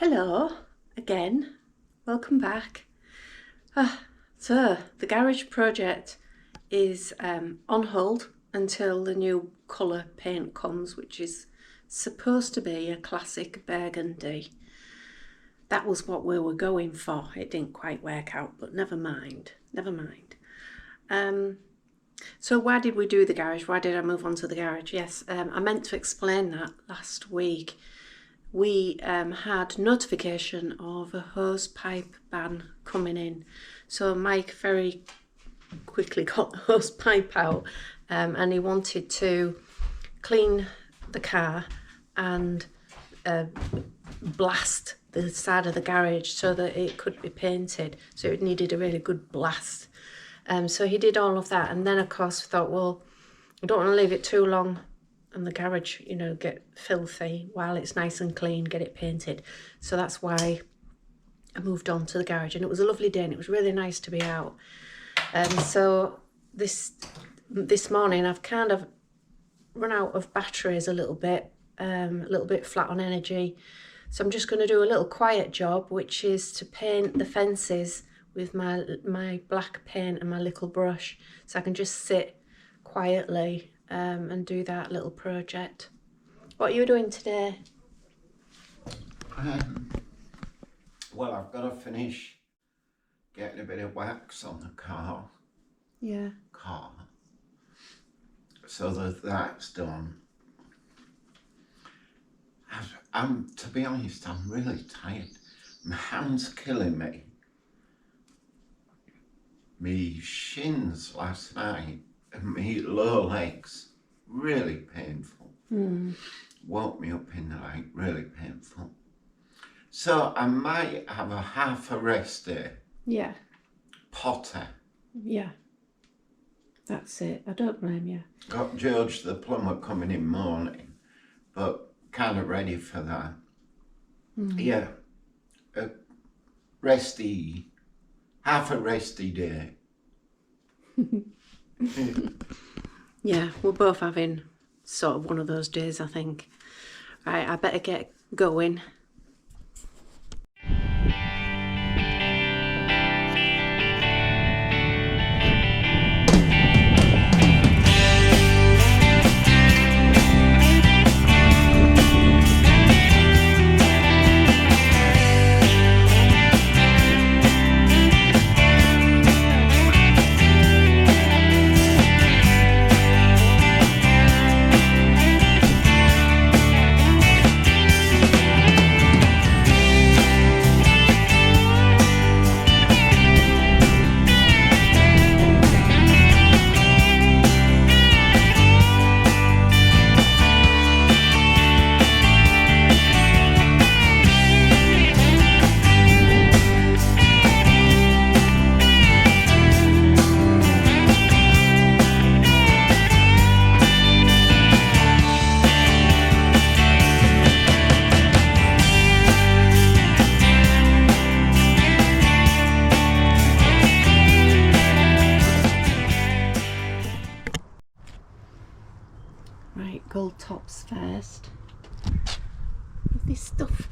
Hello again, welcome back. So the garage project is on hold until the new colour paint comes, which is supposed to be a classic burgundy. That was what we were going for. It didn't quite work out, but never mind. So why did we do the garage? Why did I move on to the garage? Yes, I meant to explain that last week. We had notification of a hose pipe ban coming in. So Mike very quickly got the hose pipe out and he wanted to clean the car and blast the side of the garage so that it could be painted. So it needed a really good blast. So he did all of that, and then of course we thought, well, I don't want to leave it too long and the garage, you know, get filthy while it's nice and clean, get it painted. So that's why I moved on to the garage, and it was a lovely day and it was really nice to be out. So this morning I've kind of run out of batteries a little bit flat on energy. So I'm just going to do a little quiet job, which is to paint the fences with my black paint and my little brush. So I can just sit quietly and do that little project. What are you doing today? Well, I've got to finish getting a bit of wax on the car. Yeah. So that's done. To be honest, I'm really tired. My hand's killing me. Me shins last night and me lower legs, really painful. Woke me up in the night, really painful. So I might have a half a rest day. Yeah. Potter. Yeah. That's it. I don't blame you. Got George the plumber coming in morning, but kind of ready for that. Yeah. Half a resty day. Yeah, we're both having sort of one of those days, I think. Right, I better get going. Right, gold tops first. This stuff.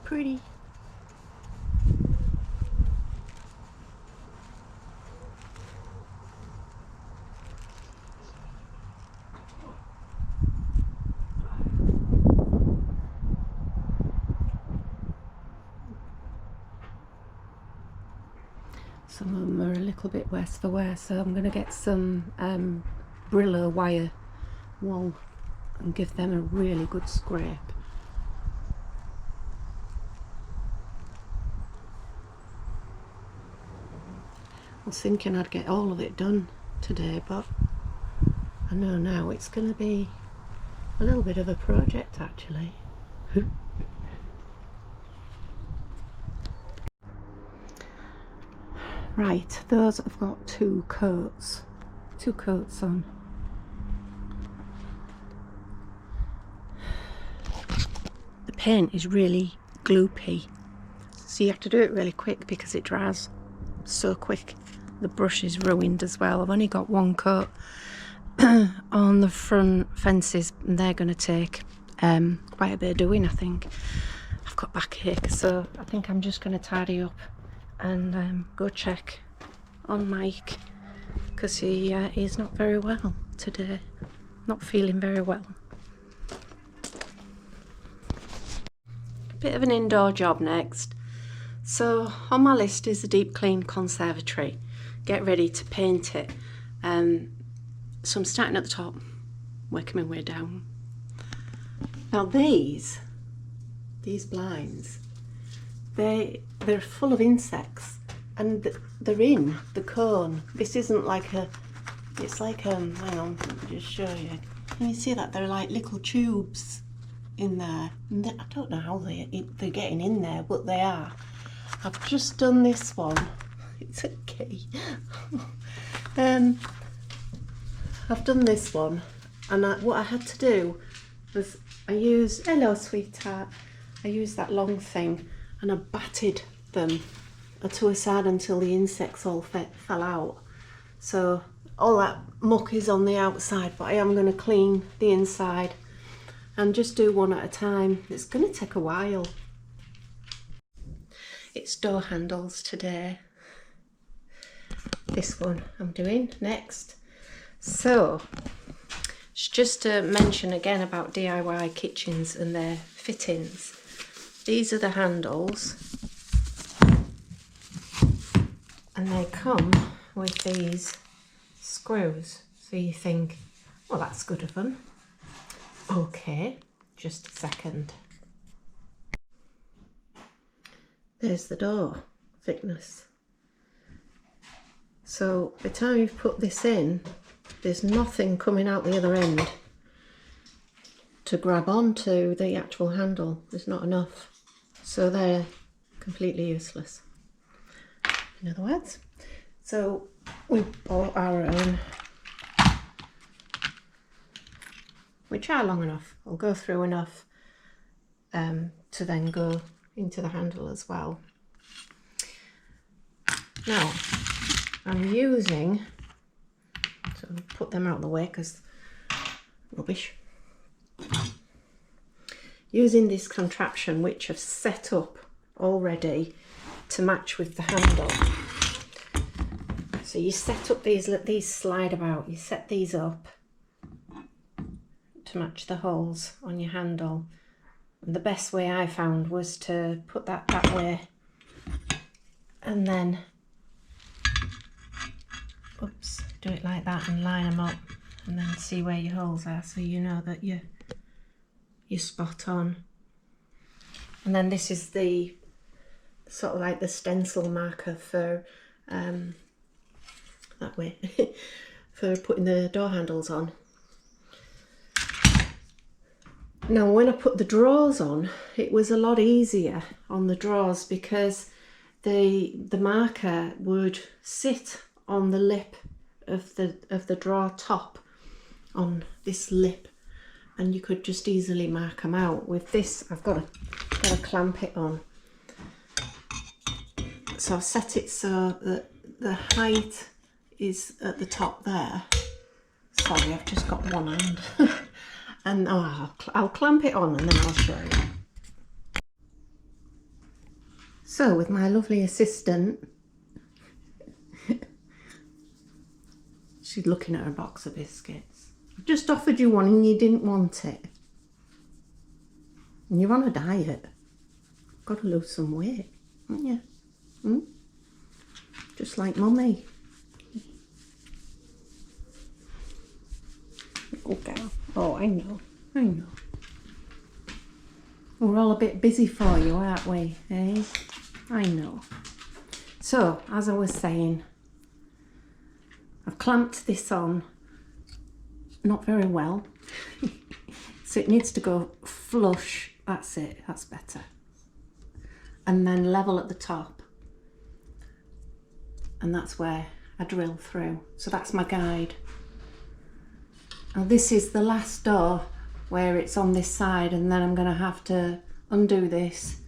Pretty. Some of them are a little bit worse for wear, so I'm going to get some Brillo wire wool and give them a really good scrape. I was thinking I'd get all of it done today, but I know now it's going to be a little bit of a project actually. Right, those have got two coats on. The paint is really gloopy, so you have to do it really quick because it dries so quick. The brush is ruined as well. I've only got one coat on the front fences, and they're going to take quite a bit of doing, I think. I've got backache, so I think I'm just going to tidy up and go check on Mike, because he's not very well today, not feeling very well. Bit of an indoor job next. So on my list is the deep clean conservatory. Get ready to paint it. So I'm starting at the top, working my way down. Now these blinds, they're full of insects, and they're in the cone. This isn't like it's like hang on, let me just show you. Can you see that? They're like little tubes in there. And I don't know how they're getting in there, but they are. I've just done this one. It's a key. I've done this one, and what I had to do was hello sweetheart, I used that long thing and I batted them to a side until the insects all fell out. So all that muck is on the outside, but I am going to clean the inside and just do one at a time. It's going to take a while. It's door handles today. This one I'm doing next. So just to mention again about DIY kitchens and their fittings. These are the handles, and they come with these screws. So you think, well, that's good of them. Okay, just a second. There's the door thickness. So by the time you've put this in, there's nothing coming out the other end to grab onto the actual handle. There's not enough. So they're completely useless, in other words. So we bought our own, which are long enough. I'll go through enough to then go into the handle as well. Now I'm using, so I'll put them out of the way because rubbish. Using this contraption which I've set up already to match with the handle. So you set up these slide about, you set these up to match the holes on your handle. And the best way I found was to put that way and then do it like that and line them up, and then see where your holes are, so you know that you're spot on. And then this is the sort of like the stencil marker for that way for putting the door handles on. Now when I put the drawers on, it was a lot easier on the drawers because the marker would sit on the lip of the drawer top, on this lip, and you could just easily mark them out. With this I've got to clamp it on. So I've set it so that the height is at the top there. Sorry, I've just got one hand. And I'll clamp it on and then I'll show you. So with my lovely assistant, she's looking at her box of biscuits. I've just offered you one and you didn't want it. And you're on a diet. Got to lose some weight, haven't you? Just like mummy. Okay. Oh, I know. We're all a bit busy for you, aren't we? Eh? I know. So, as I was saying, I've clamped this on not very well. So it needs to go flush. That's it. That's better. And then level at the top. and that's where I drill through. So that's my guide. Now this is the last door where it's on this side, and then I'm going to have to undo this,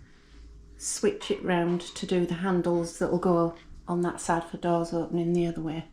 switch it round to do the handles that will go on that side for doors opening the other way.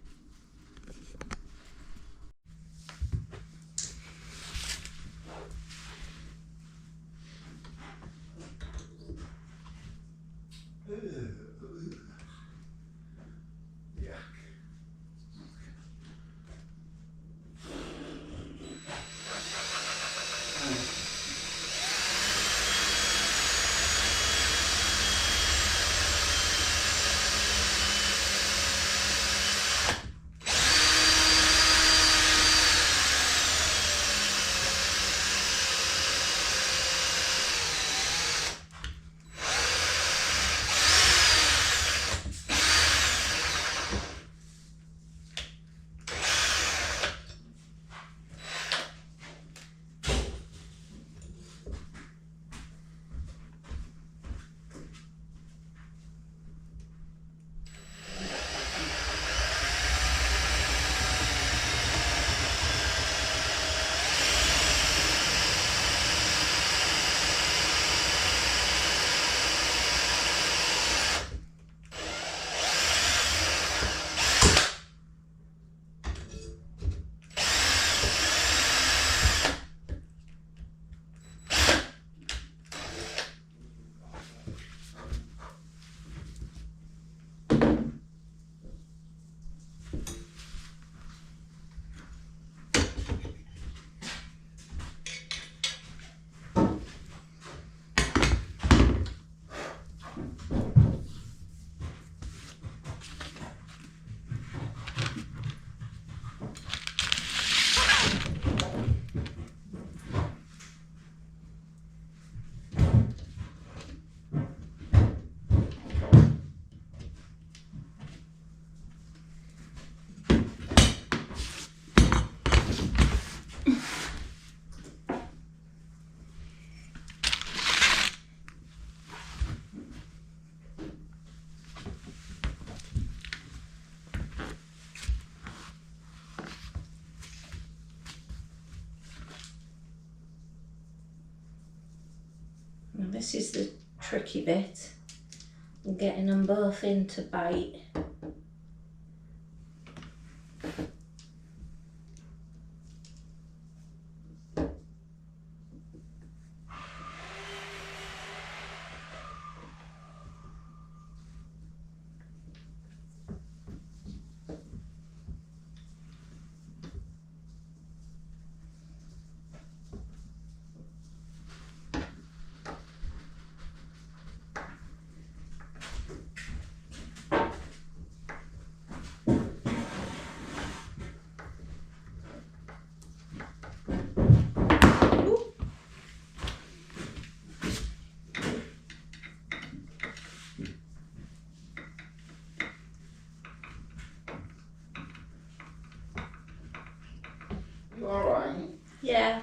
Now this is the tricky bit, getting them both in to bite. You alright? Yeah,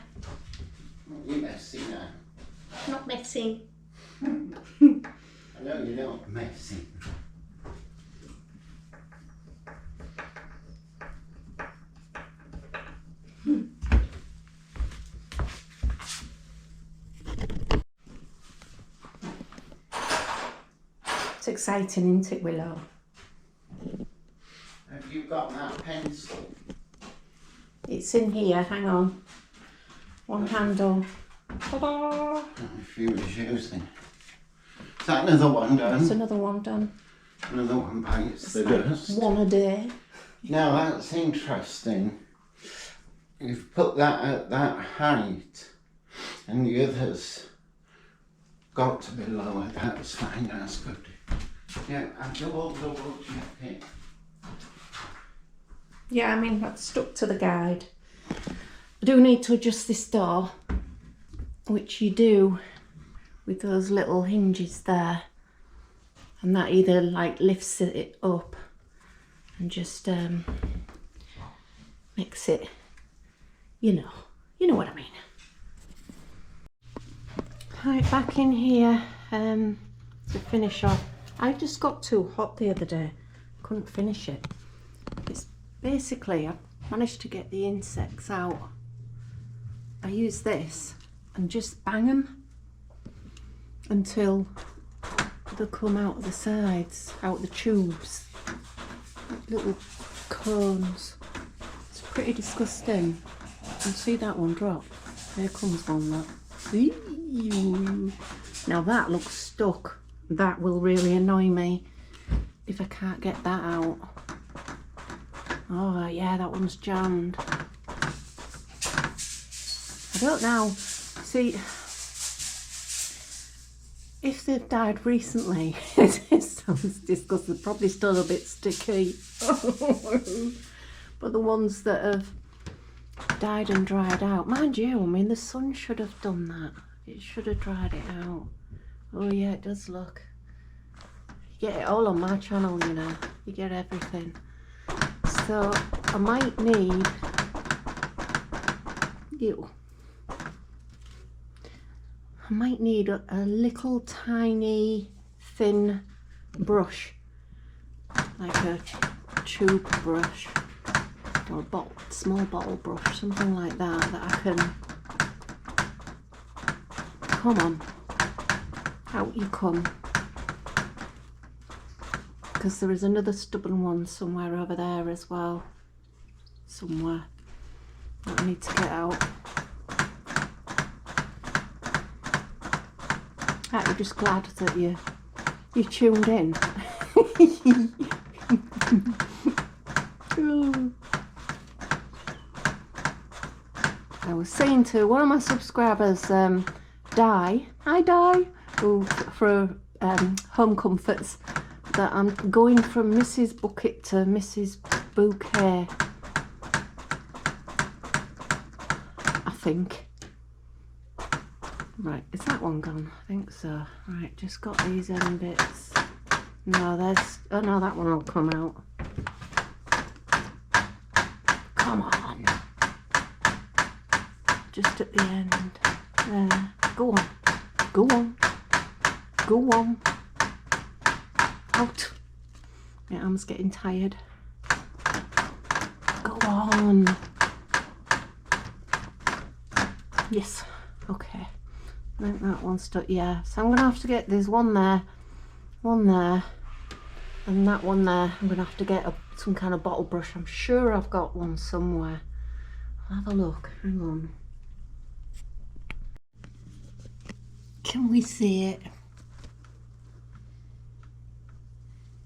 You're messy now. not messing. I know you're not messy. It's exciting, isn't it, Willow? Have you got that pencil? It's in here, hang on. One handle. Ta-da! If you was using. Is that another one done? That's another one done. Another one bites the Like dust. one a day. Now that's interesting. You've put that at that height and the others got to be lower. That's fine, that's good. Yeah, I've double check it. Yeah, I mean, I've stuck to the guide. I do need to adjust this door, which you do with those little hinges there. And that either like lifts it up and just makes it, you know what I mean. Right, back in here to finish off. I just got too hot the other day. couldn't finish it. It's basically, I managed to get the insects out. I use this and just bang them until they come out of the sides, out the tubes, like little cones. It's pretty disgusting. You can see that one drop. There comes one, look. Now that looks stuck. That will really annoy me if I can't get that out. Oh yeah, that one's jammed. I don't know. See, if they've died recently, it sounds disgusting, probably still a bit sticky. But the ones that have died and dried out, mind you, I mean, the sun should have done that. It should have dried it out. Oh yeah, it does look. You get it all on my channel, you know. You get everything. So I might need you. I might need a little tiny thin brush, like a tube brush or a small bottle brush, something like that, that I can. Come on, out you come. Because there is another stubborn one somewhere over there as well. Somewhere that I need to get out. I'm just glad that you tuned in. I was saying to one of my subscribers, Di, hi Di, who for Home Comforts, that I'm going from Mrs. Bucket to Mrs. Bouquet, I think. Right, is that one gone? I think so. Right, just got these end bits. No, there's, oh no, that one will come out. Come on. Just at the end. There. Go on. Go on. Go on. Out. My arm's getting tired. Go on. Yes. Okay. I think that one's stuck. Yeah. So I'm going to have to get, there's one there, and that one there. I'm going to have to get some kind of bottle brush. I'm sure I've got one somewhere. I'll have a look. Hang on. Can we see it?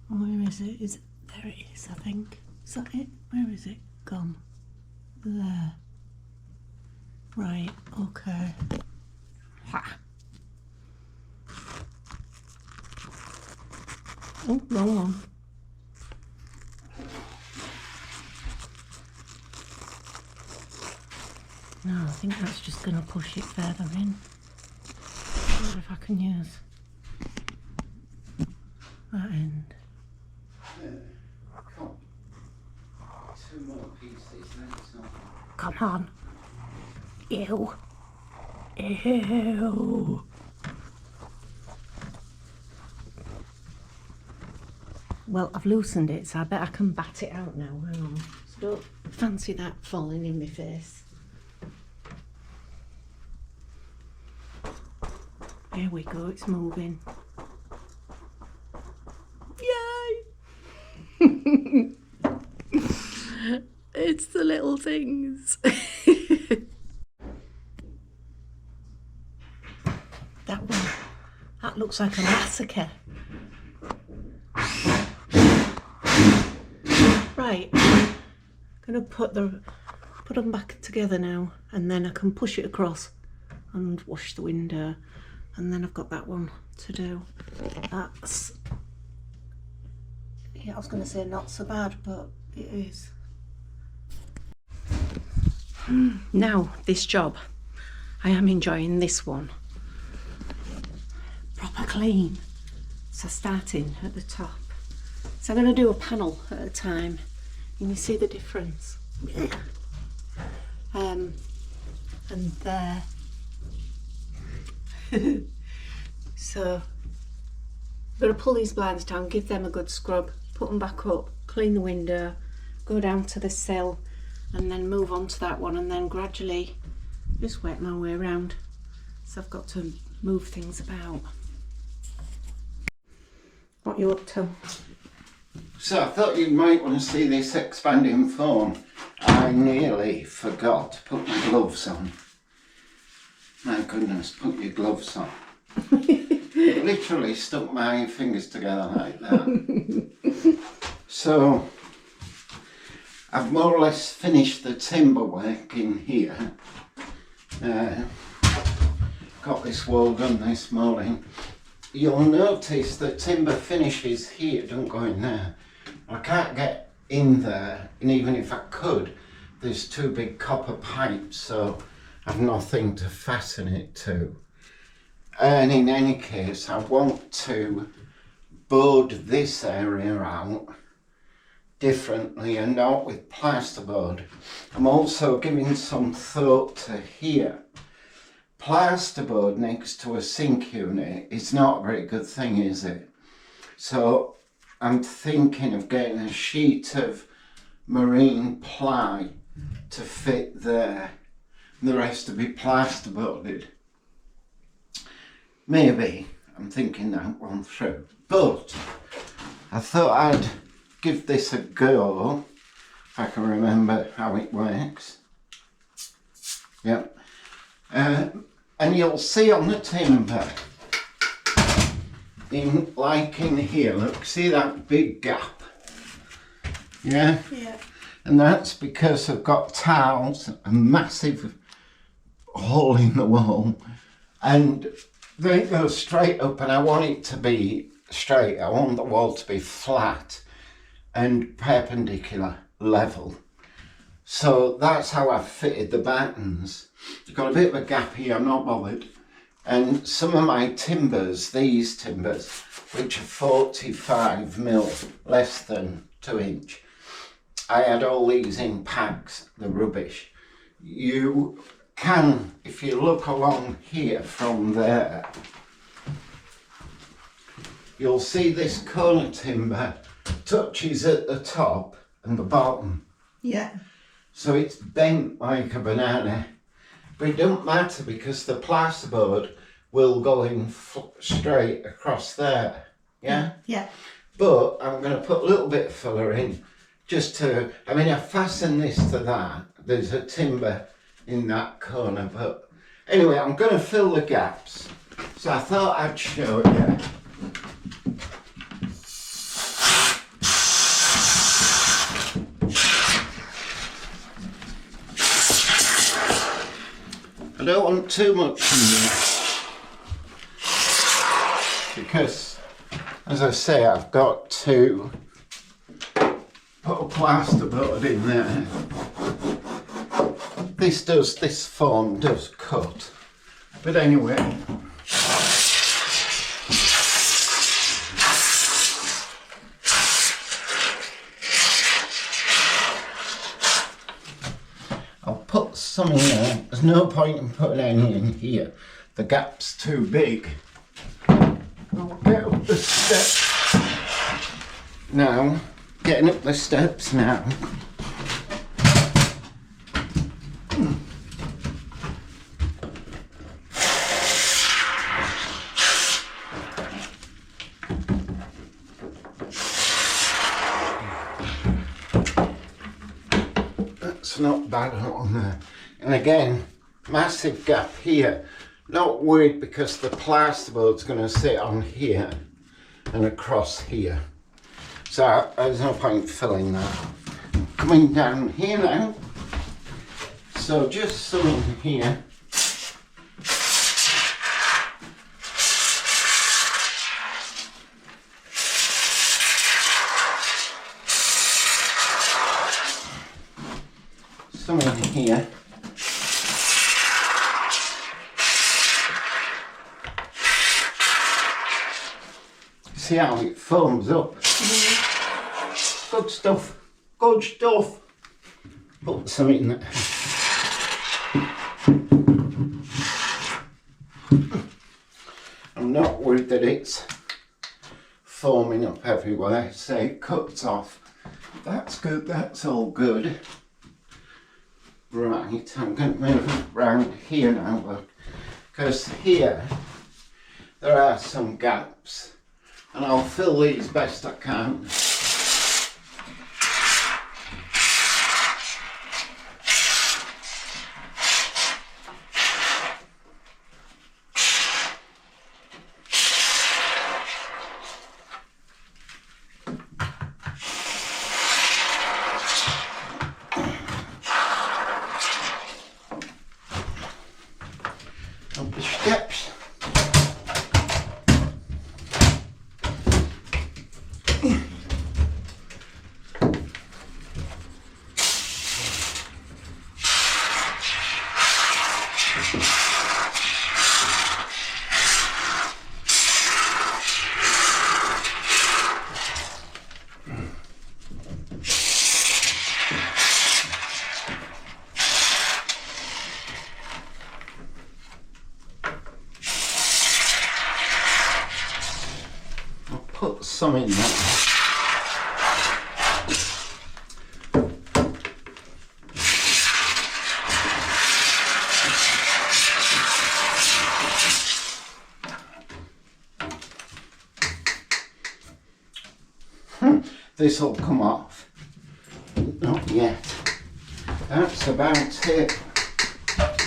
Where is it? Is it? There it is, I think. Is that it? Where is it gone? There. Right, okay. Ha. Oh, wrong one. No, I think that's just going to push it further in. I wonder if I can use that end. Two more pieces. Come on. Ew. Ew. Well, I've loosened it, so I bet I can bat it out now. Hang on. So don't fancy that falling in my face. There we go, it's moving. Yay! It's the little things. That one, that looks like a massacre. Right, I'm gonna put them back together now, and then I can push it across and wash the window, and then I've got that one to do. That's, yeah, I was gonna say not so bad, but it is. Now this job, I am enjoying this one. Proper clean. So starting at the top. So I'm going to do a panel at a time, and you see the difference. And there. So I'm going to pull these blinds down, give them a good scrub, put them back up, clean the window, go down to the sill, and then move on to that one, and then gradually just work my way around. So I've got to move things about. What you up to? So I thought you might want to see this expanding phone. I nearly forgot to put my gloves on. My goodness, put your gloves on. It literally stuck my fingers together like that. So I've more or less finished the timber work in here. Got this wall done this morning. You'll notice the timber finishes here, don't go in there. I can't get in there, and even if I could, there's two big copper pipes, so I've nothing to fasten it to. And in any case, I want to board this area out differently and not with plasterboard. I'm also giving some thought to here. Plasterboard next to a sink unit is not a very good thing, is it? So I'm thinking of getting a sheet of marine ply to fit there, and the rest to be plasterboarded. Maybe I'm thinking that one through, but I thought I'd give this a go if I can remember how it works. Yep. And you'll see on the timber, in here, look, see that big gap? Yeah? Yeah. And that's because I've got tiles, a massive hole in the wall, and they go straight up, and I want it to be straight. I want the wall to be flat and perpendicular, level. So that's how I've fitted the battens. I've got a bit of a gap here, I'm not bothered. And some of my timbers, these timbers, which are 45mm, less than 2 inch, I had all these in packs, the rubbish. You can, if you look along here from there, you'll see this corner timber touches at the top and the bottom. Yeah. So it's bent like a banana. But it don't matter because the plasterboard will go in straight across there. Yeah? Yeah. But I'm going to put a little bit of filler in just to, I mean, I fasten this to that. There's a timber in that corner, but anyway, I'm going to fill the gaps. So I thought I'd show you. I don't want too much in there because, as I say, I've got to put a plasterboard in there. This form does cut, but anyway. I'll put some in there. There's no point in putting any in here. The gap's too big. I'll get up the steps now. Getting up the steps now. That's not bad on there. And again, massive gap here. Not worried because the plasterboard's going to sit on here and across here. So there's no point filling that. Coming down here now. So just some in here. Some in here. See how it foams up. Good stuff. Good stuff. Put some in there. I'm not worried that it's foaming up everywhere, so it cuts off. That's good, that's all good. Right, I'm going to move around here now, look, because here there are some gaps, and I'll fill these best I can. Up the steps. Put some in there. This will come off. Not yet. That's about it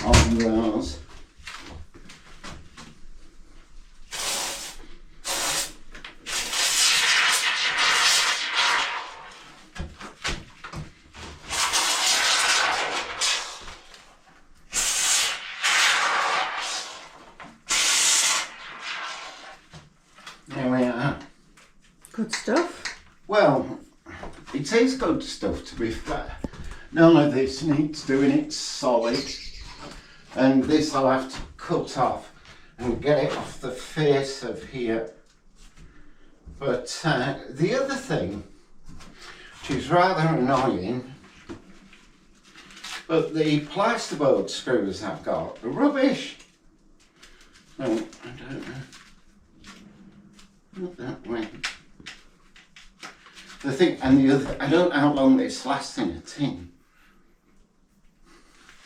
on those. There we are. Good stuff. Well, it is good stuff, to be fair. None of this needs doing, it's solid. And this I'll have to cut off and get it off the face of here. But the other thing, which is rather annoying, but the plasterboard screws I've got are rubbish. So, I don't know. Not that way. The thing, and the other, I don't know how long this lasts in a tin.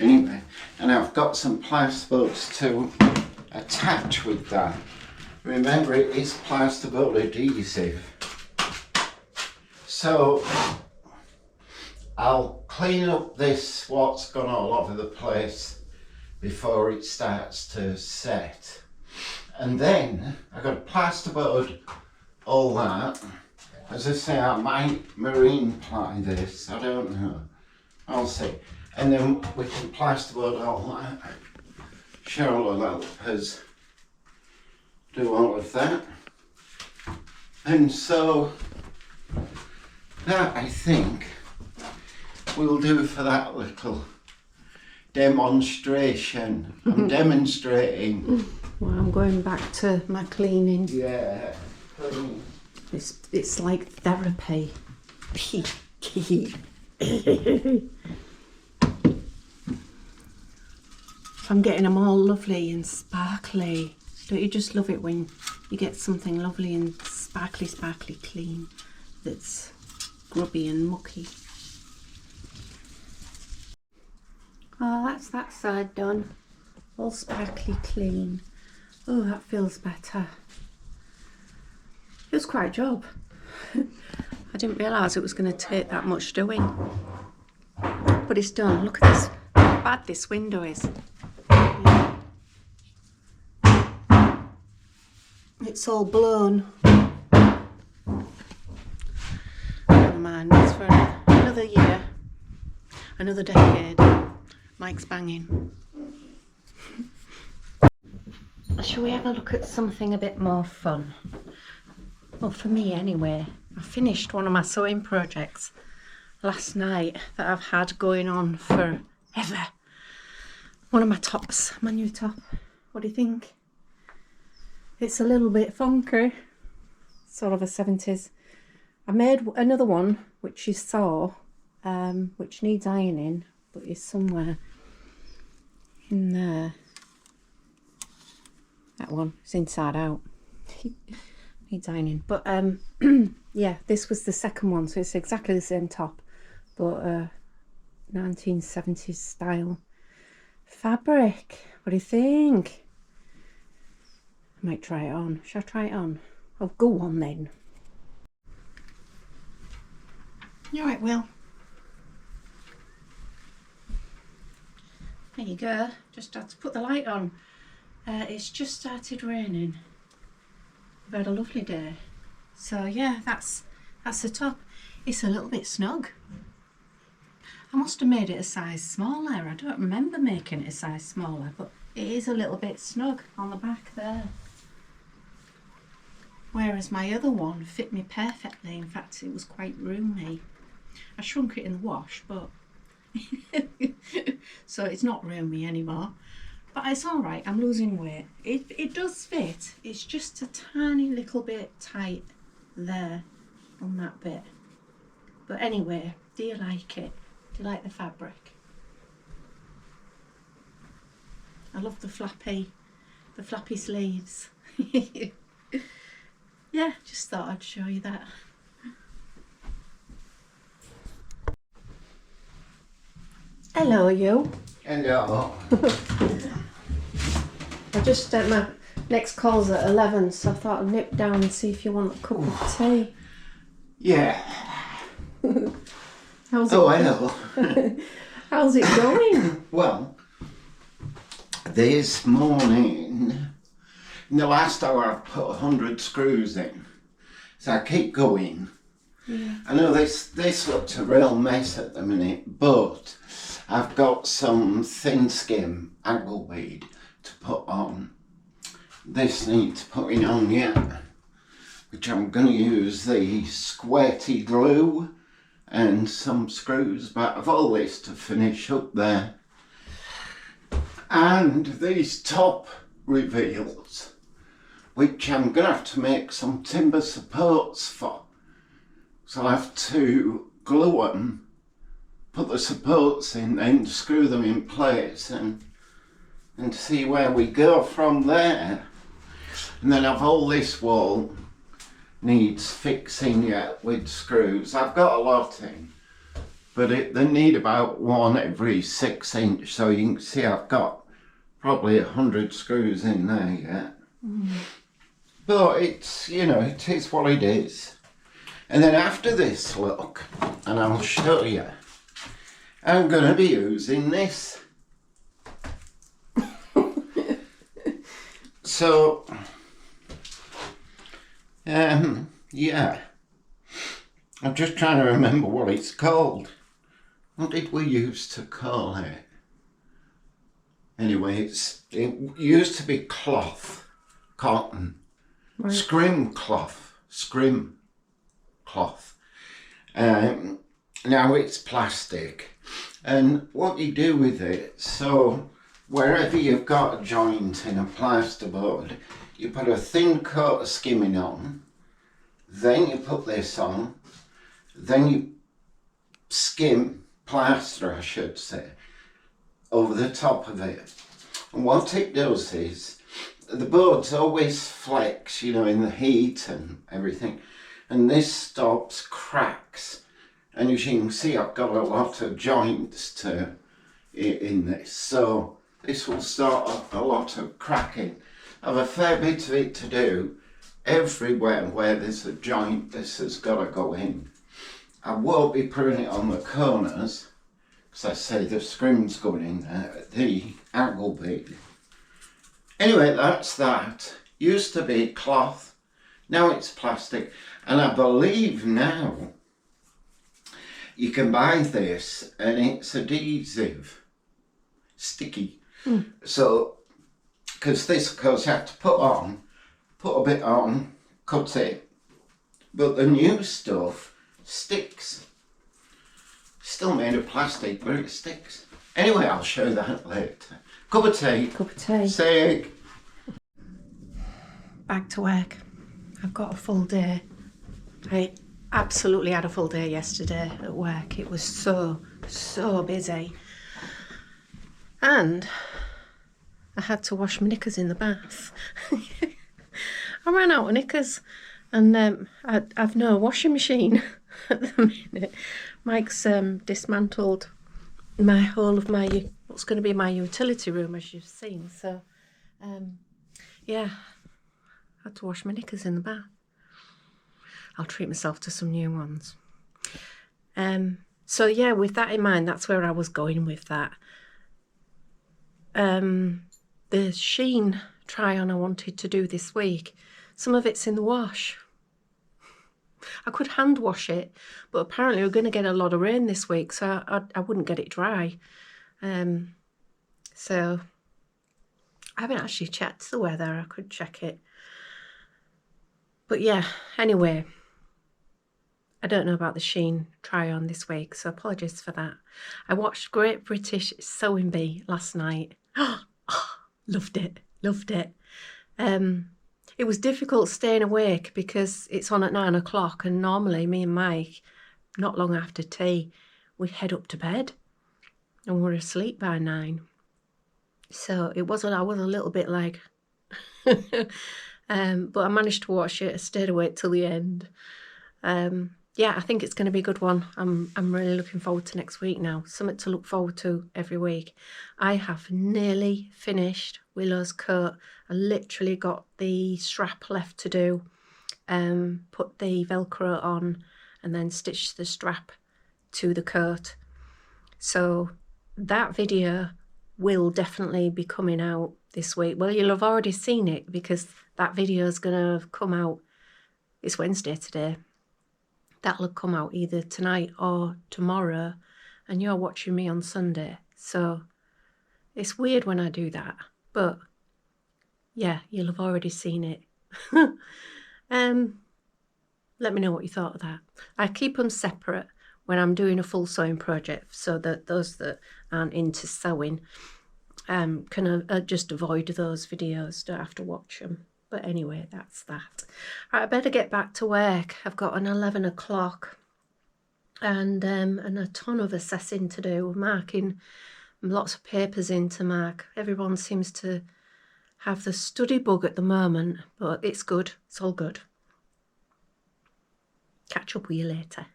Anyway, and I've got some plasterboards to attach with that. Remember, it is plasterboard adhesive. So, I'll clean up this, what's gone all over the place, before it starts to set. And then, I've got a plasterboard, all that. As I say, I might marine ply this, I don't know. I'll see. And then we can plasterboard all that. Cheryl will help us do all of that. And so, that I think we'll do for that little demonstration. I'm demonstrating. Well, I'm going back to my cleaning. Yeah. It's like therapy. I'm getting them all lovely and sparkly. Don't you just love it when you get something lovely and sparkly, sparkly clean that's grubby and mucky? Oh, that's that side done. All sparkly clean. Oh, that feels better. It was quite a job. I didn't realise it was going to take that much doing. But it's done. Look at this, how bad this window is. It's all blown. Never mind, that's for another year, another decade. Mike's banging. Shall we have a look at something a bit more fun? Well, for me anyway. I finished one of my sewing projects last night that I've had going on forever. One of my tops, my new top. What do you think? It's a little bit funky, sort of a 70s. I made another one which you saw, which needs ironing, but is somewhere in there. That one, it's inside out. needs ironing. But yeah, this was the second one, so it's exactly the same top, but 1970s style fabric. What do you think? I might try it on. Shall I try it on? Oh, go on then. All right, Will. There you go. Just had to put the light on. It's just started raining. We've had a lovely day. So yeah, that's the top. It's a little bit snug. I must have made it a size smaller. I don't remember making it a size smaller, but it is a little bit snug on the back there. Whereas my other one fit me perfectly. In fact, it was quite roomy. I shrunk it in the wash, but so it's not roomy anymore. But it's all right. I'm losing weight. It does fit. It's just a tiny little bit tight there on that bit. But anyway, do you like it? Do you like the fabric? I love the flappy sleeves. Yeah, just thought I'd show you that. Hello, you. Hello. I just my next call's at 11, so I thought I'd nip down and see if you want a cup of tea. Yeah. How's it hello. How's it going? Well, this morning, in the last hour, I've put 100 screws in. So I keep going. Yeah. I know this looks a real mess at the minute, but I've got some thin skim angle bead to put on. This needs putting on yet, which I'm going to use the squirty glue and some screws back of all this to finish up there. And these top reveals, which I'm going to have to make some timber supports for. So I'll have to glue them, put the supports in, then screw them in place and see where we go from there. And then I've all this wall needs fixing yet with screws. I've got a lot in, but they need about one every 6 inch. So you can see I've got probably 100 screws in there yet. But it's, you know, it is what it is. And then after this look, and I'll show you, I'm going to be using this. So, yeah, I'm just trying to remember what it's called. What did we used to call it? Anyway, it used to be cloth, cotton, Right. scrim cloth. Now it's plastic, and what you do with it, so wherever you've got a joint in a plasterboard, you put a thin coat of skimming on, then you put this on, then you skim, plaster I should say, over the top of it. And what it does is, the boards always flex, you know, in the heat and everything, and this stops cracks. And as you can see, I've got a lot of joints in this, so this will start a lot of cracking. I have a fair bit of it to do. Everywhere where there's a joint, this has got to go in. I won't be putting it on the corners, because I say the scrim's going in there, the angle bead. Anyway, that's that. Used to be cloth, now it's plastic, and I believe now you can buy this and it's adhesive, sticky. So, because this, of course, you have to put a bit on, cut it, but the new stuff sticks. Still made of plastic, but it sticks. Anyway, I'll show that later. Cup of tea. Cup of tea. Sig. Back to work. I've got a full day. I absolutely had a full day yesterday at work. It was so busy. And I had to wash my knickers in the bath. I ran out of knickers. And I've no washing machine at the minute. Mike's dismantled my whole of my what's going to be my utility room, as you've seen. So yeah, I had to wash my knickers in the bath. I'll treat myself to some new ones. So yeah, with that in mind, that's where I was going with that. The sheen try on I wanted to do this week, some of it's in the wash. I could hand wash it, but apparently we're going to get a lot of rain this week, so I wouldn't get it dry. So I haven't actually checked the weather. I could check it. But yeah, anyway, I don't know about the sheen try on this week, so apologies for that. I watched Great British Sewing Bee last night. Loved it, loved it. It was difficult staying awake because it's on at 9 o'clock, and normally me and Mike, not long after tea, we head up to bed and we're asleep by 9. So I was a little bit like, but I managed to watch it. I stayed awake till the end. Yeah, I think it's going to be a good one. I'm really looking forward to next week now. Something to look forward to every week. I have nearly finished Willow's coat. I literally got the strap left to do. Put the Velcro on and then stitch the strap to the coat. So that video will definitely be coming out this week. Well, you'll have already seen it because that video is going to come out. It's Wednesday today. That'll come out either tonight or tomorrow, and you're watching me on Sunday. So it's weird when I do that, but yeah, you'll have already seen it. Let me know what you thought of that. I keep them separate when I'm doing a full sewing project, so that those that aren't into sewing can just avoid those videos, don't have to watch them. But anyway, that's that. Right, I better get back to work. I've got an 11 o'clock and a ton of assessing to do, marking, lots of papers in to mark. Everyone seems to have the study bug at the moment, but it's good. It's all good. Catch up with you later.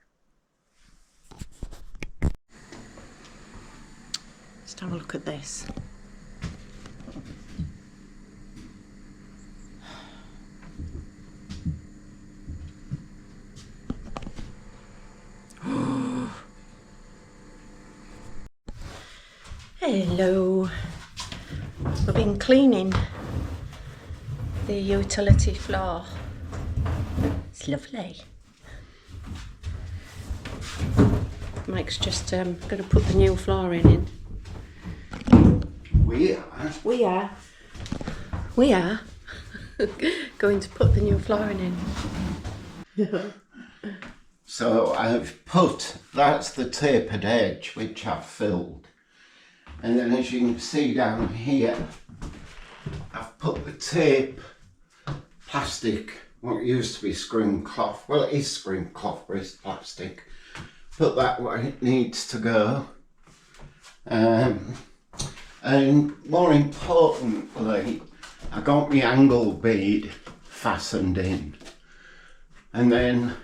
Let's have a look at this. Hello. We've been cleaning the utility floor. It's lovely. Mike's just going to put the new flooring in. We are going to put the new flooring in. So that's the tapered edge which I've filled. And then as you can see down here, I've put the tape, plastic, what used to be screen cloth, well it is screen cloth but it's plastic, put that where it needs to go. And more importantly, I got my angle bead fastened in. And then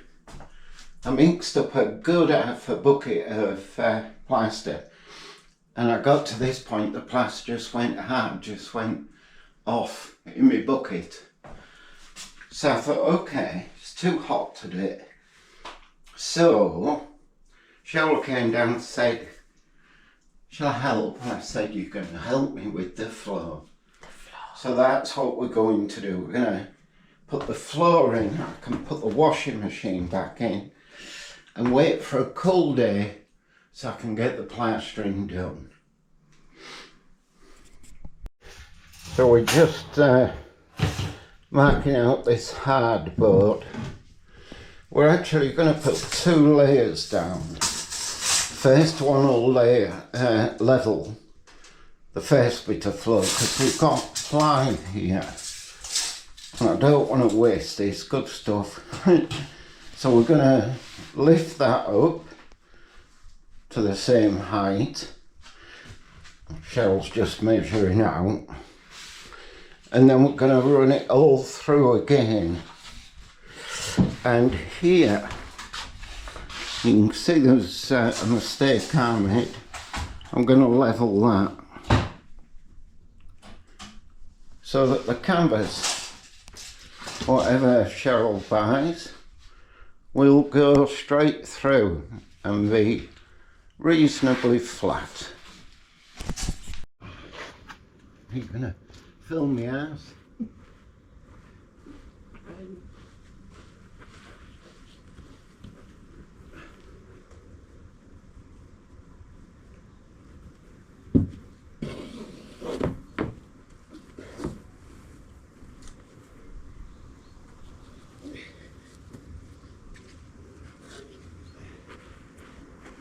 I mixed up a good half a bucket of plaster. And I got to this point, the plaster just went off in my bucket. So I thought, okay, it's too hot to do it. So Cheryl came down and said, shall I help? And I said, you're going to help me with the floor. So that's what we're going to do. We're going to put the floor in. I can put the washing machine back in and wait for a cool day so I can get the plastering done. So we're just marking out this hardboard. We're actually going to put 2 layers down. First one will lay level the first bit of floor because we've got ply here. And I don't want to waste this good stuff. So we're going to lift that up to the same height. Cheryl's just measuring out. And then we're going to run it all through again. And here, you can see there's a mistake I made. I'm going to level that so that the canvas, whatever Cheryl buys, will go straight through and be reasonably flat. Are you going to film me ass?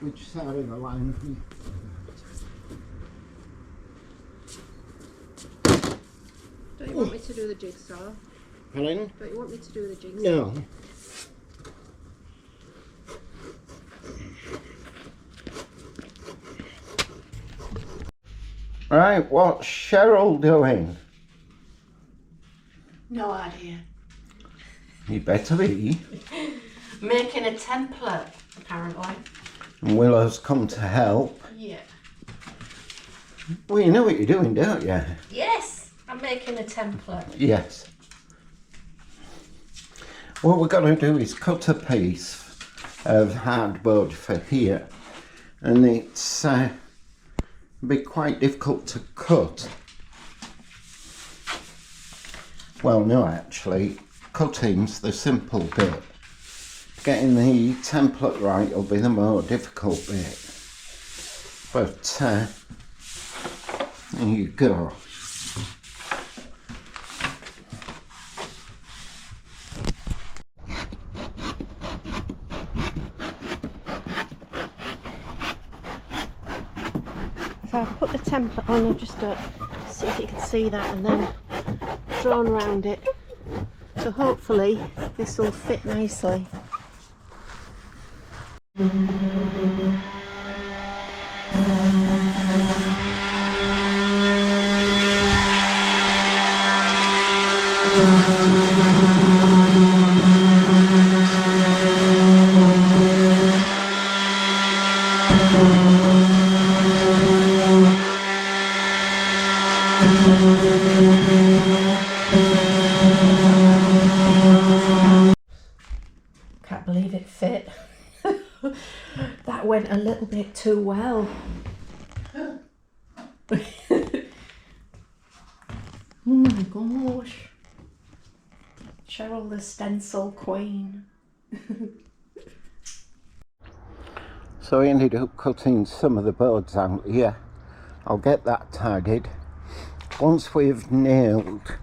Which side of the line are you? Don't you want me to do the jigsaw? Helen? Don't you want me to do the jigsaw? No. Right, what's Cheryl doing? No idea. You better be. Making a template, apparently. And Willow's come to help. Yeah. Well, you know what you're doing, don't you? Yes, I'm making a template. Yes. What we're going to do is cut a piece of hardboard for here. And it's be quite difficult to cut. Well, no, actually, cutting's the simple bit. Getting the template right will be the more difficult bit. But there you go. So I've put the template on, I've just see if you can see that, and then drawn around it. So hopefully this will fit nicely. Can't believe it fit. That went a little bit too well. Oh my gosh. Cheryl the stencil queen. So I ended up cutting some of the boards out here. I'll get that tidied. Once we've nailed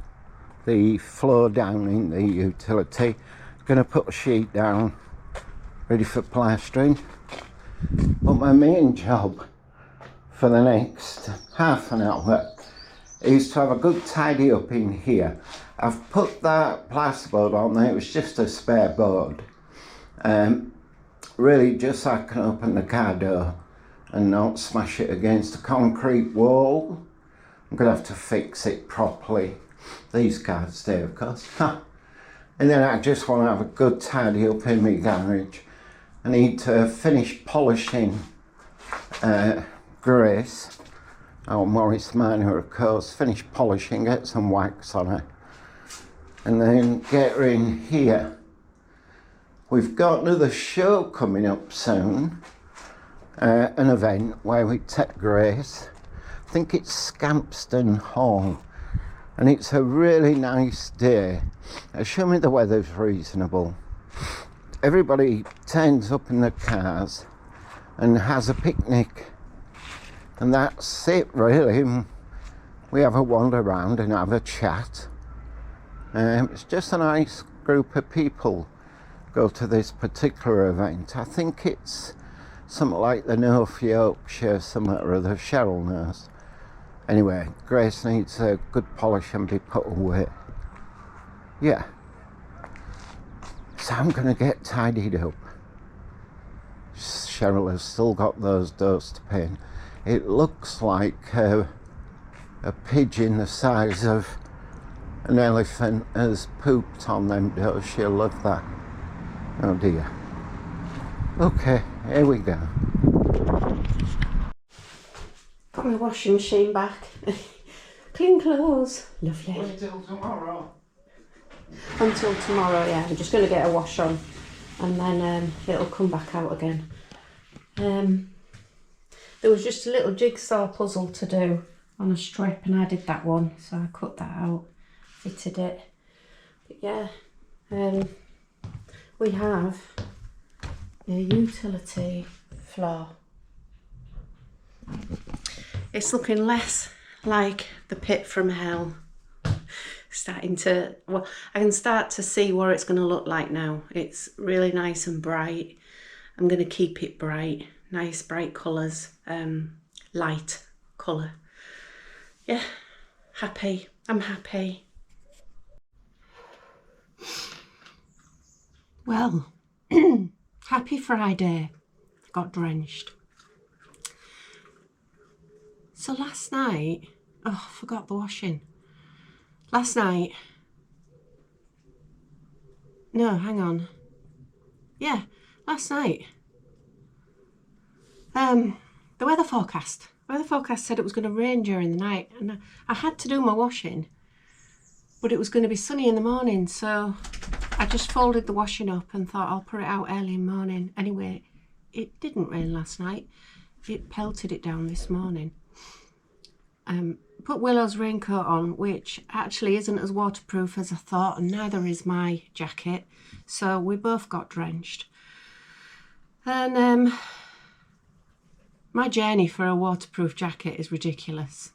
the floor down in the utility, I'm going to put a sheet down ready for plastering. But my main job for the next half an hour is to have a good tidy up in here. I've put that plasterboard on there, it was just a spare board. Really just so I can open the car door and not smash it against a concrete wall. I'm going to have to fix it properly. These cars stay, of course. And then I just want to have a good tidy up in my garage. I need to finish polishing Grace, or Morris Minor of course, finish polishing, get some wax on her, and then get her in here. We've got another show coming up soon, an event where we take Grace. I think it's Scampston Hall, and it's a really nice day, assuming the weather's reasonable. Everybody turns up in the cars and has a picnic, and that's it really. We have a wander around and have a chat. It's just a nice group of people go to this particular event. I think it's something like the North Yorkshire, something or other, Cheryl knows. Anyway, Grace needs a good polish and be put away. Yeah. So I'm going to get tidied up. Cheryl has still got those doors to paint. It looks like a pigeon the size of an elephant has pooped on them doors. She'll love that. Oh dear. Okay, here we go. Got my washing machine back. Clean clothes. Lovely. Until tomorrow. Until tomorrow, yeah. I'm just going to get a wash on and then it'll come back out again. There was just a little jigsaw puzzle to do on a strip and I did that one, so I cut that out, fitted it. But yeah, we have a utility floor. It's looking less like the pit from hell. Starting to, well, I can start to see what it's going to look like now. It's really nice and bright. I'm going to keep it bright, nice bright colours, light colour. Yeah, happy. I'm happy. Well, happy Friday. Got drenched. So last night, oh, I forgot the washing. Last night, no, hang on. Yeah, last night, the weather forecast said it was going to rain during the night, and I had to do my washing, but it was going to be sunny in the morning, so I just folded the washing up and thought I'll put it out early in the morning. Anyway, it didn't rain last night. It pelted it down this morning. Put Willow's raincoat on, which actually isn't as waterproof as I thought, and neither is my jacket, so we both got drenched. And my journey for a waterproof jacket is ridiculous.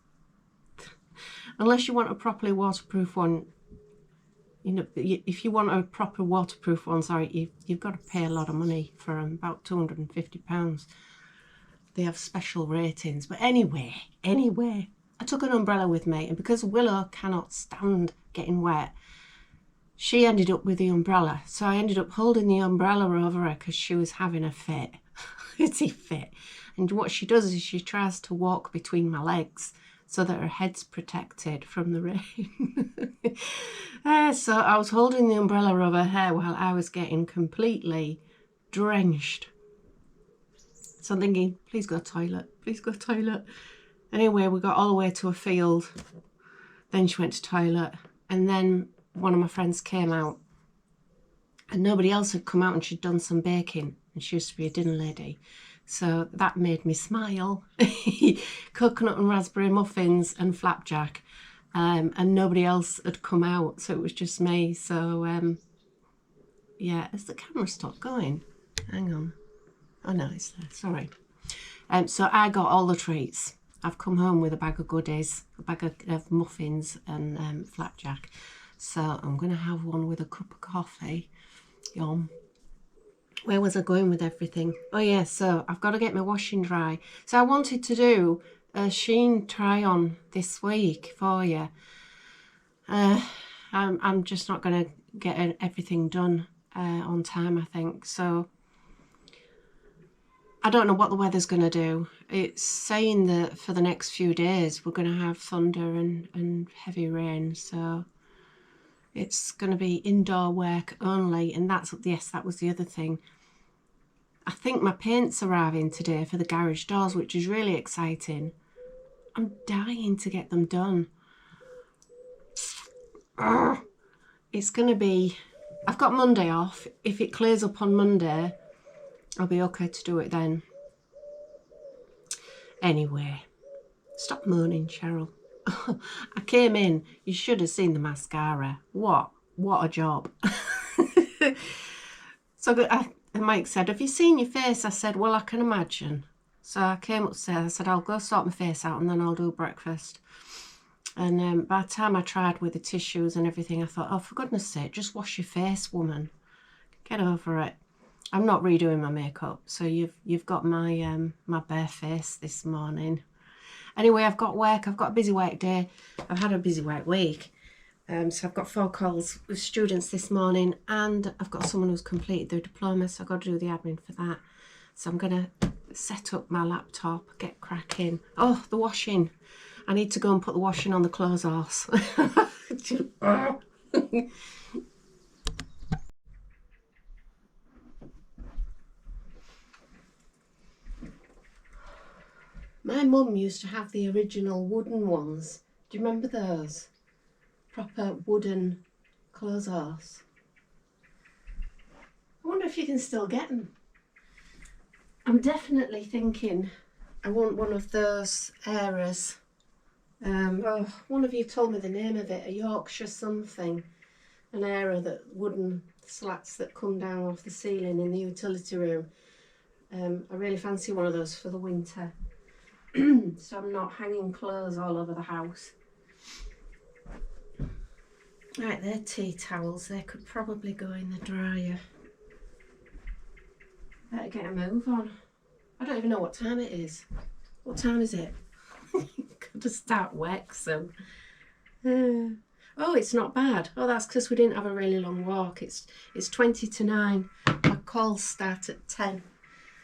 Unless you want a properly waterproof one, you know, if you want a proper waterproof one, sorry, you've got to pay a lot of money for them, about £250. They have special ratings. But anyway, I took an umbrella with me, and because Willow cannot stand getting wet, she ended up with the umbrella. So I ended up holding the umbrella over her because she was having a fit. It's a fit. And what she does is she tries to walk between my legs so that her head's protected from the rain. So I was holding the umbrella over her while I was getting completely drenched. So I'm thinking, please go toilet, please go toilet. Anyway, we got all the way to a field. Then she went to toilet. And then one of my friends came out. And nobody else had come out, and she'd done some baking. And she used to be a dinner lady. So that made me smile. Coconut and raspberry muffins and flapjack. And nobody else had come out. So it was just me. So, yeah, has the camera stopped going? Hang on. Oh, no, it's there. Sorry. So I got all the treats. I've come home with a bag of goodies, a bag of muffins and flapjack. So I'm going to have one with a cup of coffee. Yum. Where was I going with everything? Oh yeah, so I've got to get my washing dry. So I wanted to do a Shein try on this week for you. I'm just not going to get everything done on time, I think. So I don't know what the weather's going to do. It's saying that for the next few days we're going to have thunder and heavy rain. So it's going to be indoor work only. And that was the other thing. I think my paint's arriving today for the garage doors, which is really exciting. I'm dying to get them done. It's going to be... I've got Monday off. If it clears up on Monday, I'll be okay to do it then. Anyway, stop moaning, Cheryl. I came in. You should have seen the mascara. What a job. So Mike said, have you seen your face? I said, well, I can imagine. So I came upstairs. I said, I'll go sort my face out and then I'll do breakfast. And by the time I tried with the tissues and everything, I thought, oh, for goodness sake, just wash your face, woman. Get over it. I'm not redoing my makeup. So you've got my my bare face this morning. Anyway, I've got work. I've got a busy work day. I've had a busy work week. So I've got 4 calls with students this morning, and I've got someone who's completed their diploma, so I've got to do the admin for that. So I'm going to set up my laptop, get cracking. Oh, the washing. I need to go and put the washing on the clothes horse. My mum used to have the original wooden ones. Do you remember those? Proper wooden clothes horse. I wonder if you can still get them. I'm definitely thinking I want one of those eras. One of you told me the name of it, a Yorkshire something. An era, that wooden slats that come down off the ceiling in the utility room. I really fancy one of those for the winter. So I'm not hanging clothes all over the house. Right, they're tea towels. They could probably go in the dryer. Better get a move on. I don't even know what time it is. What time is it? Got to start work soon. Oh, it's not bad. Oh, that's because we didn't have a really long walk. It's 20 to 9. My calls start at 10.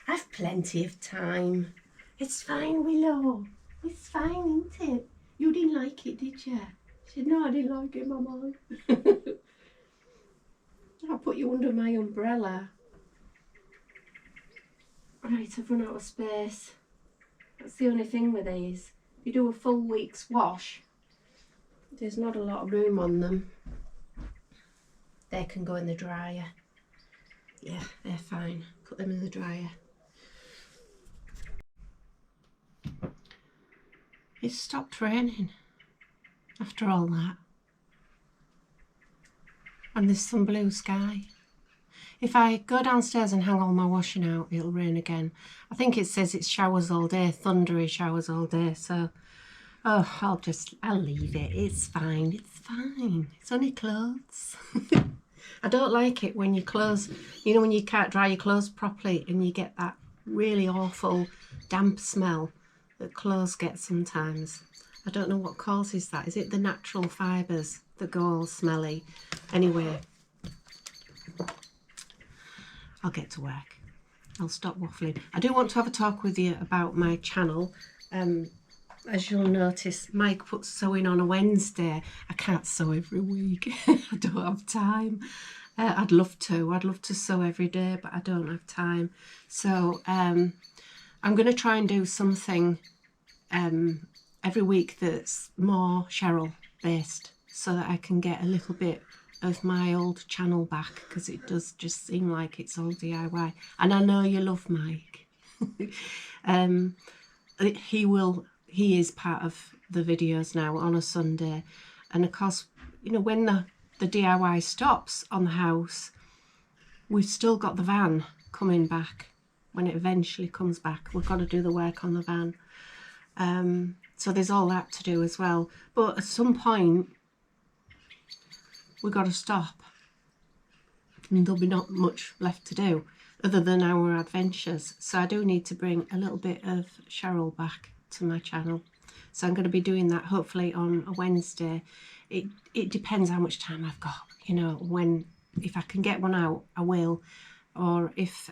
I've plenty of time. It's fine, Willow. It's fine, isn't it? You didn't like it, did you? She said, no, I didn't like it, Mama. I'll put you under my umbrella. Right, I've run out of space. That's the only thing with these. If you do a full week's wash, there's not a lot of room on them. They can go in the dryer. Yeah, they're fine. Put them in the dryer. It's stopped raining after all that. And there's some blue sky. If I go downstairs and hang all my washing out, it'll rain again. I think it says it's showers all day, thundery showers all day, so I'll leave it. It's fine. It's fine. It's only clothes. I don't like it when your clothes, you know, when you can't dry your clothes properly and you get that really awful damp smell that clothes get sometimes. I don't know what causes that. Is it the natural fibres that go all smelly? Anyway, I'll get to work. I'll stop waffling. I do want to have a talk with you about my channel. As you'll notice, Mike puts sewing on a Wednesday. I can't sew every week. I don't have time. I'd love to sew every day, but I don't have time. So I'm going to try and do something every week that's more Cheryl based, so that I can get a little bit of my old channel back, because it does just seem like it's all DIY. And I know you love Mike. He is part of the videos now on a Sunday, and of course, you know, when the DIY stops on the house, we've still got the van coming back. When it eventually comes back, we've got to do the work on the van. So there's all that to do as well. But at some point, we've got to stop. And there'll be not much left to do other than our adventures. So I do need to bring a little bit of Cheryl back to my channel. So I'm going to be doing that hopefully on a Wednesday. It depends how much time I've got. You know, if I can get one out, I will. Or if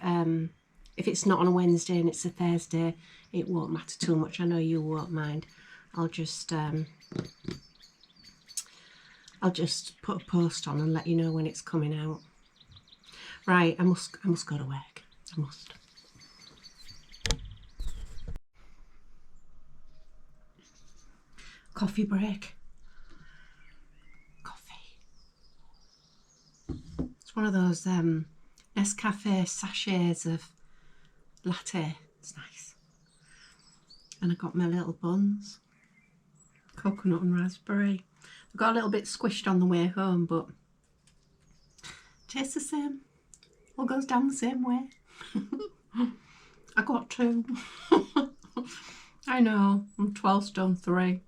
it's not on a Wednesday and it's a Thursday, it won't matter too much. I know you won't mind. I'll just put a post on and let you know when it's coming out. Right, I must go to work. I must. Coffee break. Coffee. It's one of those Nescafe sachets of latte. It's nice. And I got my little buns. Coconut and raspberry. I got a little bit squished on the way home, but tastes the same. All goes down the same way. I got 2. I know, I'm 12 stone 3.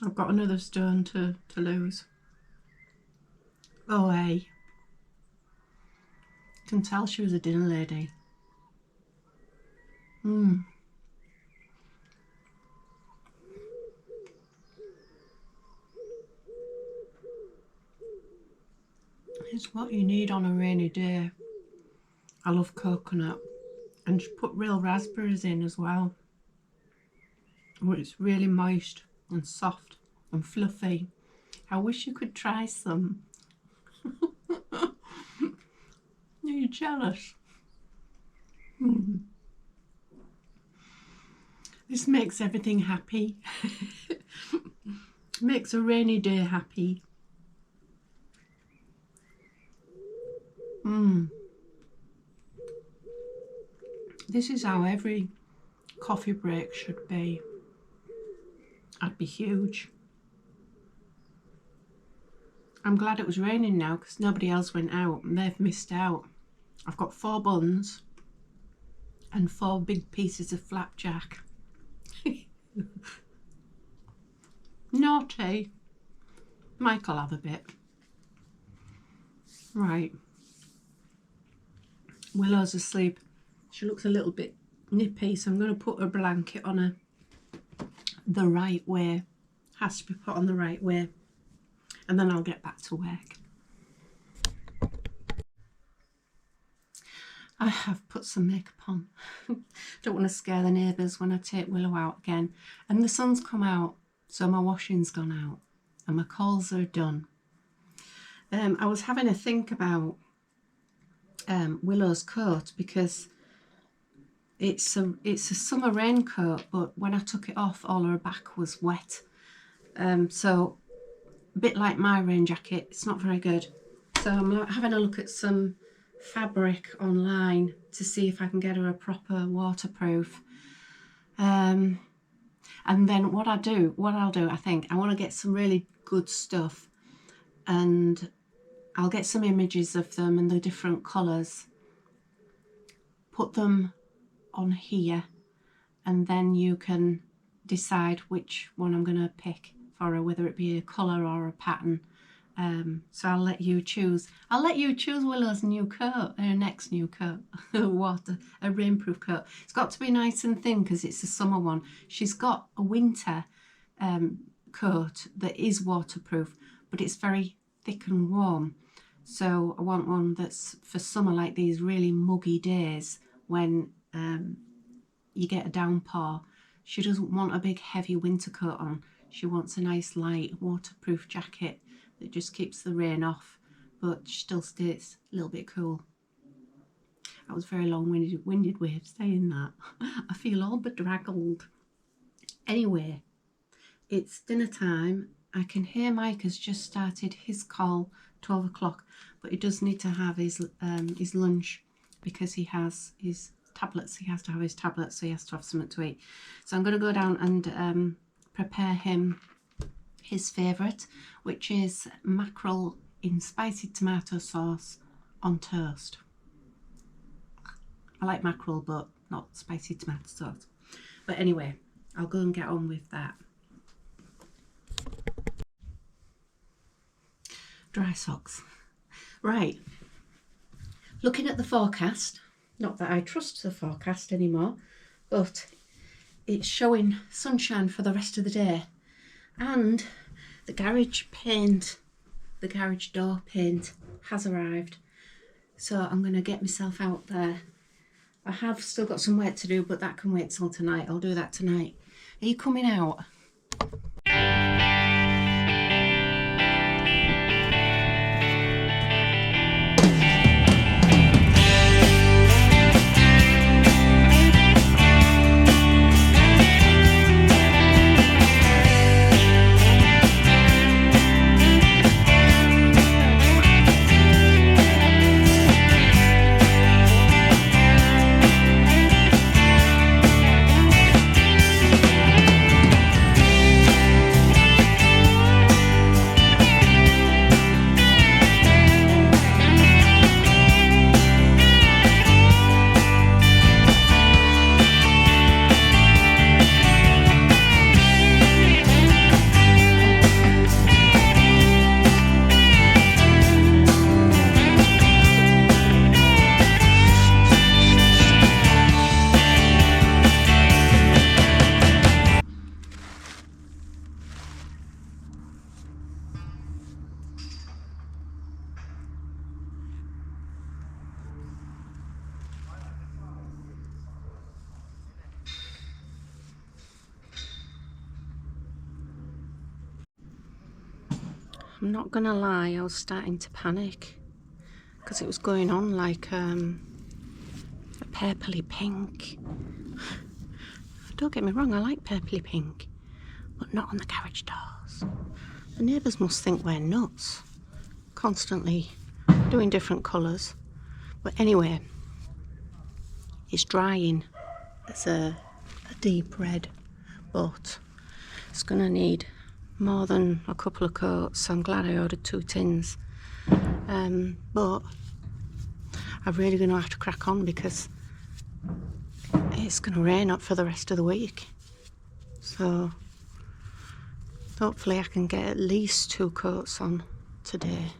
I've got another stone to lose. Oh, hey. Can tell she was a dinner lady. It's what you need on a rainy day. I love coconut, and just put real raspberries in as well. Oh, it's really moist and soft and fluffy. I wish you could try some. Are you jealous? This makes everything happy. Makes a rainy day happy. This is how every coffee break should be. I'd be huge. I'm glad it was raining now because nobody else went out and they've missed out. I've got 4 buns and 4 big pieces of flapjack. Naughty. Michael have a bit. Right. Willow's asleep. She looks a little bit nippy, so I'm going to put her blanket on her the right way. Has to be put on the right way. And then I'll get back to work. I have put some makeup on. Don't want to scare the neighbours when I take Willow out again. And the sun's come out, so my washing's gone out and my coals are done. I was having a think about Willow's coat because it's a summer raincoat, but when I took it off, all her back was wet. So a bit like my rain jacket, it's not very good. So I'm having a look at some fabric online to see if I can get her a proper waterproof. And then what I'll do, I think, I want to get some really good stuff, and I'll get some images of them and the different colours, put them on here, and then you can decide which one I'm going to pick for her, whether it be a colour or a pattern. So I'll let you choose. I'll let you choose Willow's new coat, her next new coat, a rainproof coat. It's got to be nice and thin because it's a summer one. She's got a winter coat that is waterproof, but it's very thick and warm. So I want one that's for summer, like these really muggy days when you get a downpour. She doesn't want a big heavy winter coat on. She wants a nice light waterproof jacket that just keeps the rain off, but still stays a little bit cool. That was a very long-winded way of saying that. I feel all bedraggled. Anyway, it's dinner time. I can hear Mike has just started his call, 12 o'clock, but he does need to have his lunch because he has his tablets. He has to have his tablets, so he has to have something to eat. So I'm going to go down and prepare him his favourite, which is mackerel in spicy tomato sauce on toast. I like mackerel, but not spicy tomato sauce. But anyway, I'll go and get on with that. Dry socks. Right. Looking at the forecast, not that I trust the forecast anymore, but it's showing sunshine for the rest of the day. And the garage paint, the garage door paint has arrived. So I'm going to get myself out there. I have still got some work to do, but that can wait till tonight. I'll do that tonight. Are you coming out? I'm not gonna lie, I was starting to panic because it was going on like a purpley pink. Don't get me wrong, I like purpley pink, but not on the garage doors. The neighbours must think we're nuts, constantly doing different colours. But anyway, it's drying as a deep red, but it's going to need more than a couple of coats. I'm glad I ordered 2 tins. But I'm really going to have to crack on because it's going to rain up for the rest of the week. So hopefully I can get at least 2 coats on today.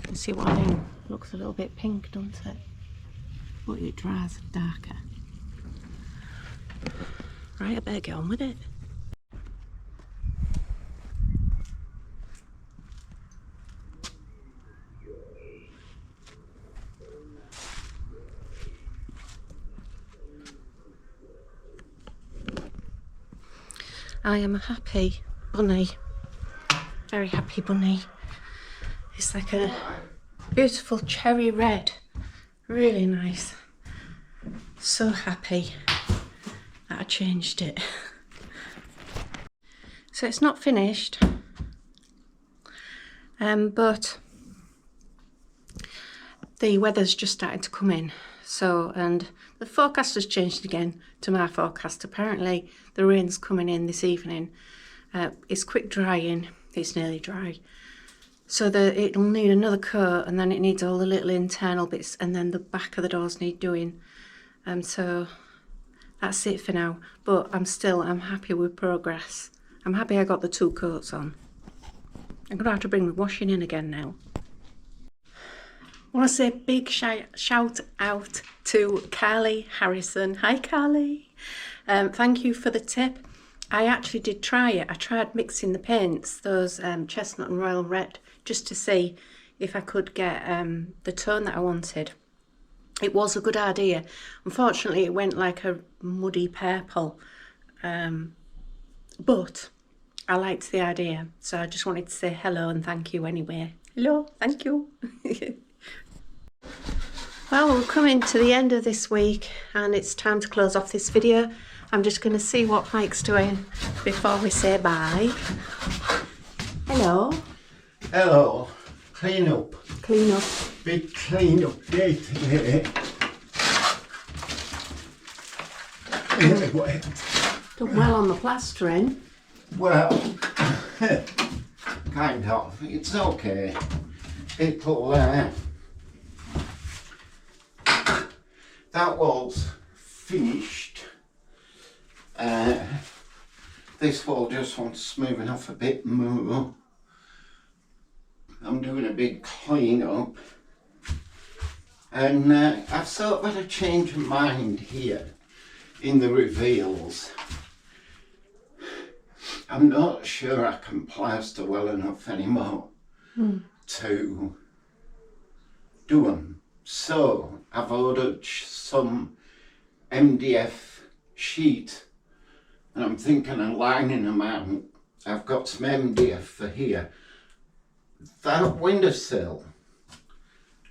You see what I mean? Looks a little bit pink, don't it? But it dries darker. Right, I better get on with it. I am a happy bunny, very happy bunny. It's like a beautiful cherry red, really nice. So happy that I changed it. So it's not finished, but the weather's just started to come in. So, and the forecast has changed again to my forecast. Apparently the rain's coming in this evening. It's quick drying, it's nearly dry. So it'll need another coat, and then it needs all the little internal bits, and then the back of the doors need doing. So that's it for now. But I'm happy with progress. I'm happy I got the 2 coats on. I'm going to have to bring the washing in again now. I want to say a big shout out to Carly Harrison. Hi Carly. Thank you for the tip. I actually did try it. I tried mixing the paints, those chestnut and royal red, just to see if I could get the tone that I wanted. It was a good idea. Unfortunately, it went like a muddy purple. But I liked the idea. So I just wanted to say hello and thank you anyway. Hello, thank you. Well, we're coming to the end of this week and it's time to close off this video. I'm just going to see what Mike's doing before we say bye. Hello. Hello. Clean up. Clean up. Big clean up day today. Anyway. Done well on the plastering. Well, kind of. It's okay. It'll, that wall's finished. This wall just wants smoothing off a bit more. I'm doing a big clean up. And I've sort of had a change of mind here in the reveals. I'm not sure I can plaster well enough anymore to do them. So I've ordered some MDF sheet and I'm thinking of lining them out. I've got some MDF for here. That windowsill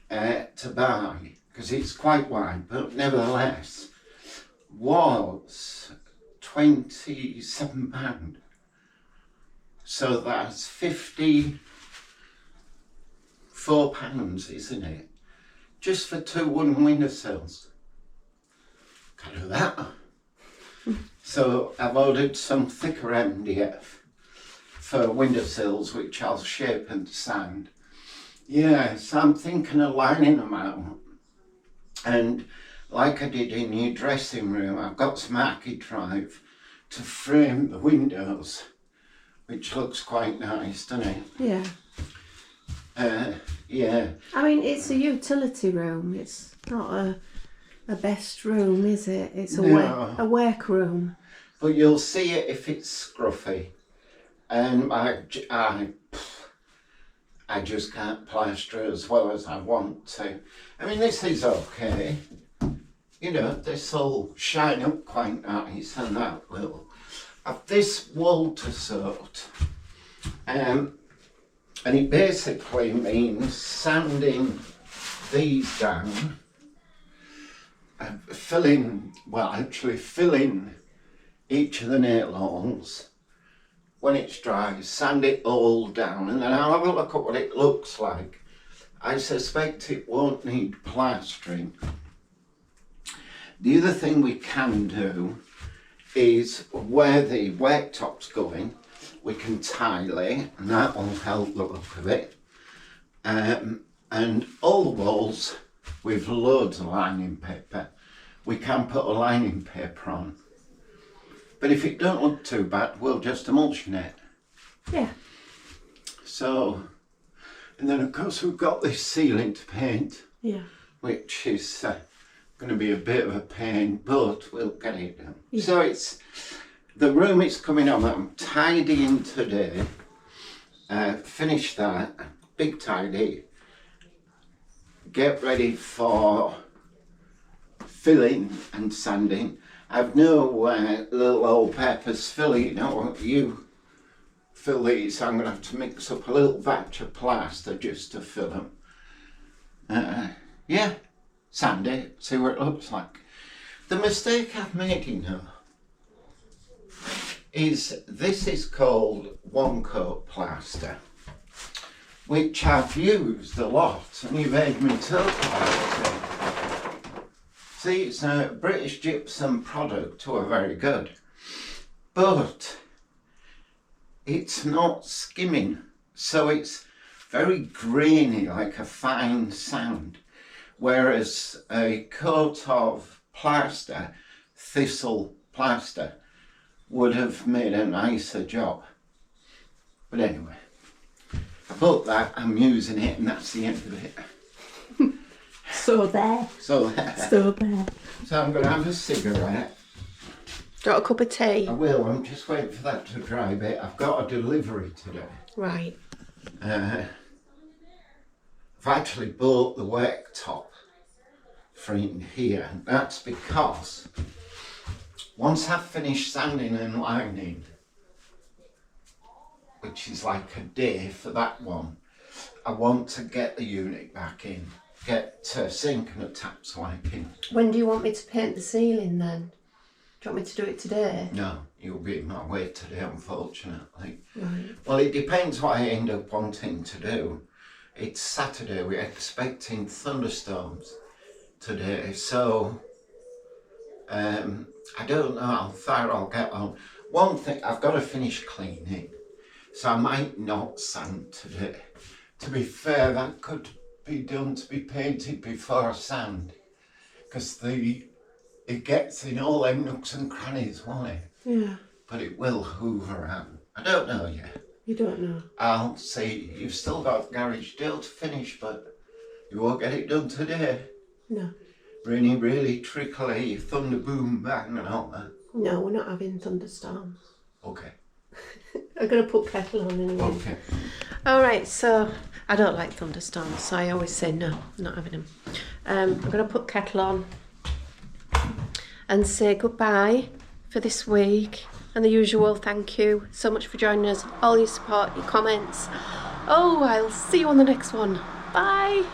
to buy, because it's quite wide, but nevertheless, was £27. So that's £54, isn't it? Just for 2 wooden windowsills. Can do that. So I've ordered some thicker MDF for windowsills, which I'll shape and sand. Yeah, so I'm thinking of lining them out. And like I did in your dressing room, I've got some architrave to frame the windows, which looks quite nice, doesn't it? Yeah. Yeah. I mean, it's a utility room. It's not a best room, is it? It's a work room. But you'll see it if it's scruffy. And I just can't plaster as well as I want to. I mean, this is okay. You know, this will shine up quite nice and that will. I've this wall to sort. And it basically means sanding these down filling each of the nail holes. When it's dry, sand it all down, and then I'll have a look at what it looks like. I suspect it won't need plastering. The other thing we can do is where the worktop's going, we can tile it, and that will help the look of it. And all the walls with loads of lining paper, we can put a lining paper on. But if it don't look too bad, we'll just emulsion it. Yeah. So, and then of course we've got this ceiling to paint. Yeah. Which is going to be a bit of a pain, but we'll get it done. Yeah. So it's, the room is coming on. I'm tidying today. Finish that, big tidy. Get ready for filling and sanding. I've no little old peppers filling, you know, you fill these, so I'm going to have to mix up a little batch of plaster just to fill them. Yeah, sand it, see what it looks like. The mistake I've made, you know, is this is called one coat plaster, which I've used a lot, and you've heard me talk about it. See, it's a British gypsum product, who are very good, but it's not skimming, so it's very grainy, like a fine sand, whereas a coat of plaster, thistle plaster, would have made a nicer job. But anyway, I bought that, I'm using it, and that's the end of it. So there. So there. So there. So I'm going to have a cigarette. Got a cup of tea? I will, I'm just waiting for that to dry a bit. I've got a delivery today. Right. I've actually bought the worktop for in here. That's because once I've finished sanding and lining, which is like a day for that one, I want to get the unit back in, get a sink and a taps like in. When do you want me to paint the ceiling then? Do you want me to do it today? No, you'll be in my way today, unfortunately. Right. Well, it depends what I end up wanting to do. It's Saturday, we're expecting thunderstorms today, so I don't know how far I'll get on. One thing, I've got to finish cleaning, so I might not sand today. To be fair, that could be done to be painted before I sand, because it gets in all them nooks and crannies, won't it? Yeah. But it will hoover out. I don't know yet. You don't know? I'll see. You've still got garage deal to finish, but you won't get it done today. No. Really, really trickly, thunder boom bang and all that. No, we're not having thunderstorms. Okay. I'm going to put kettle on anyway. Okay. All right, so I don't like thunderstorms, so I always say no, I'm not having them. I'm going to put kettle on and say goodbye for this week. And the usual thank you so much for joining us, all your support, your comments. Oh, I'll see you on the next one. Bye.